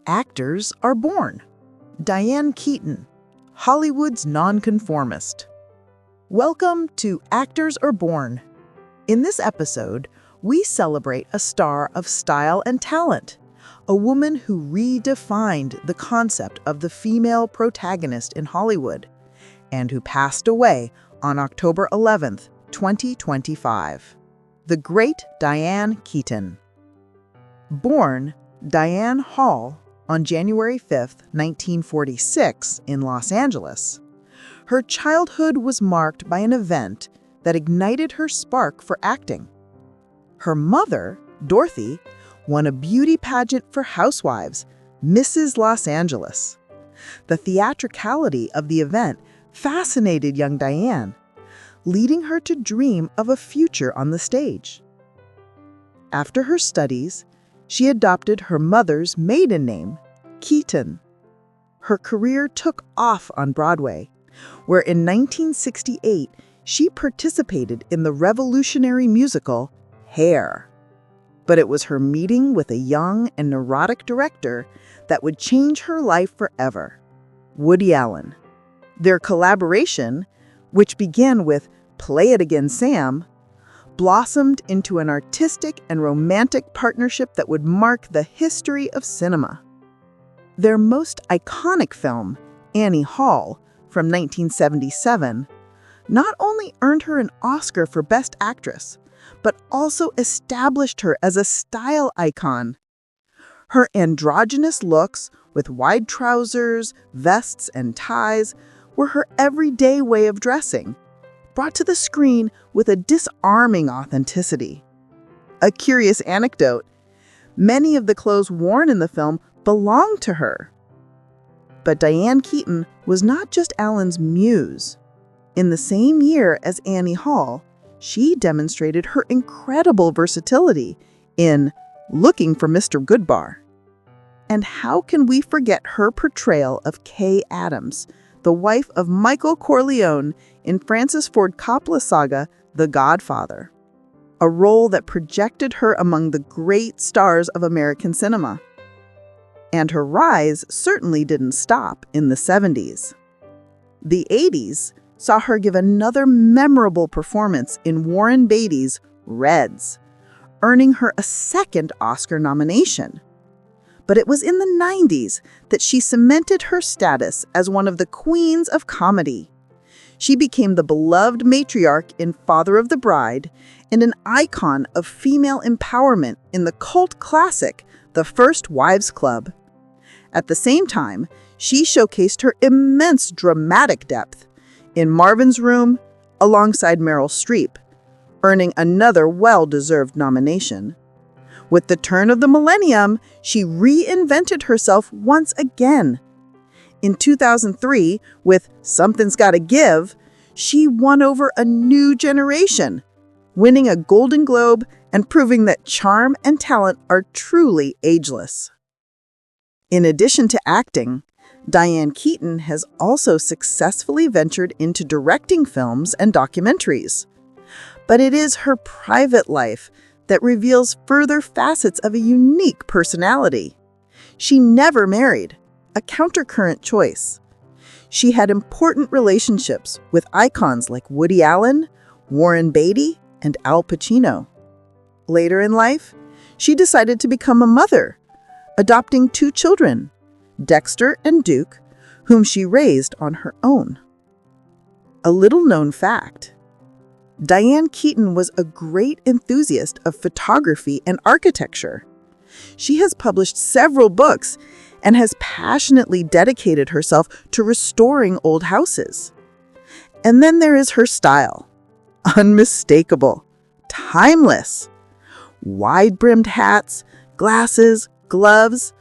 Actors are born. Diane Keaton, Hollywood's nonconformist. Welcome to Actors Are Born. In this episode, we celebrate a star of style and talent, a woman who redefined the concept of the female protagonist in Hollywood, and who passed away on October 11th, 2025. The great Diane Keaton. Born Diane Hall on January 5, 1946, in Los Angeles, her childhood was marked by an event that ignited her spark for acting. Her mother, Dorothy, won a beauty pageant for housewives, Mrs. Los Angeles. The theatricality of the event fascinated young Diane, leading her to dream of a future on the stage. After her studies, she adopted her mother's maiden name, Keaton. Her career took off on Broadway, where in 1968 she participated in the revolutionary musical Hair. But it was her meeting with a young and neurotic director that would change her life forever, Woody Allen. Their collaboration, which began with Play It Again, Sam, blossomed into an artistic and romantic partnership that would mark the history of cinema. Their most iconic film, Annie Hall, from 1977, not only earned her an Oscar for Best Actress, but also established her as a style icon. Her androgynous looks, with wide trousers, vests, and ties, were her everyday way of dressing, brought to the screen with a disarming authenticity. A curious anecdote: many of the clothes worn in the film belonged to her. But Diane Keaton was not just Allen's muse. In the same year as Annie Hall, she demonstrated her incredible versatility in Looking for Mr. Goodbar. And how can we forget her portrayal of Kay Adams, the wife of Michael Corleone in Francis Ford Coppola's saga, The Godfather, a role that projected her among the great stars of American cinema. And her rise certainly didn't stop in the 70s. The 80s saw her give another memorable performance in Warren Beatty's Reds, earning her a second Oscar nomination. But it was in the 90s that she cemented her status as one of the queens of comedy. She became the beloved matriarch in Father of the Bride and an icon of female empowerment in the cult classic The First Wives Club. At the same time, she showcased her immense dramatic depth in Marvin's Room alongside Meryl Streep, earning another well-deserved nomination. With the turn of the millennium, she reinvented herself once again. In 2003, with Something's Gotta Give, she won over a new generation, winning a Golden Globe and proving that charm and talent are truly ageless. In addition to acting, Diane Keaton has also successfully ventured into directing films and documentaries. But it is her private life that reveals further facets of a unique personality. She never married, a countercurrent choice. She had important relationships with icons like Woody Allen, Warren Beatty, and Al Pacino. Later in life, she decided to become a mother, adopting 2 children, Dexter and Duke, whom she raised on her own. A little-known fact: Diane Keaton was a great enthusiast of photography and architecture. She has published several books and has passionately dedicated herself to restoring old houses. And then there is her style. Unmistakable, timeless. Wide-brimmed hats, glasses, gloves,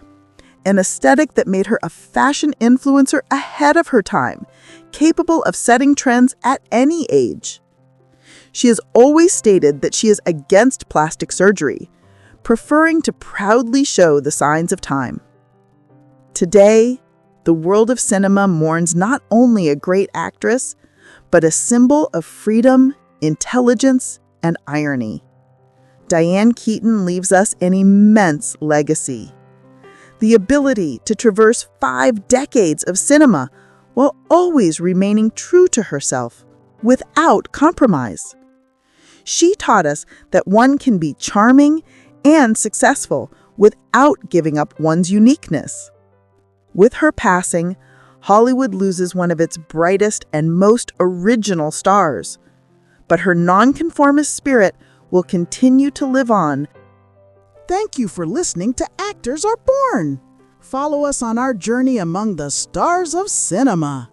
an aesthetic that made her a fashion influencer ahead of her time, capable of setting trends at any age. She has always stated that she is against plastic surgery, preferring to proudly show the signs of time. Today, the world of cinema mourns not only a great actress, but a symbol of freedom, intelligence, and irony. Diane Keaton leaves us an immense legacy. the ability to traverse 5 decades of cinema while always remaining true to herself, without compromise. She taught us that one can be charming and successful without giving up one's uniqueness. With her passing, Hollywood loses one of its brightest and most original stars. But her nonconformist spirit will continue to live on. Thank you for listening to Actors Are Born. Follow us on our journey among the stars of cinema.